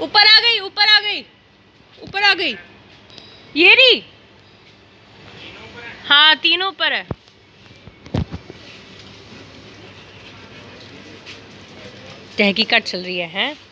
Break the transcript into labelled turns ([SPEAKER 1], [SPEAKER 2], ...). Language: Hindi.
[SPEAKER 1] ऊपर आ गई, ऊपर आ गई, ऊपर आ गई। ये रही। हाँ तीनों ऊपर है। तहकीकात चल रही है, हैं?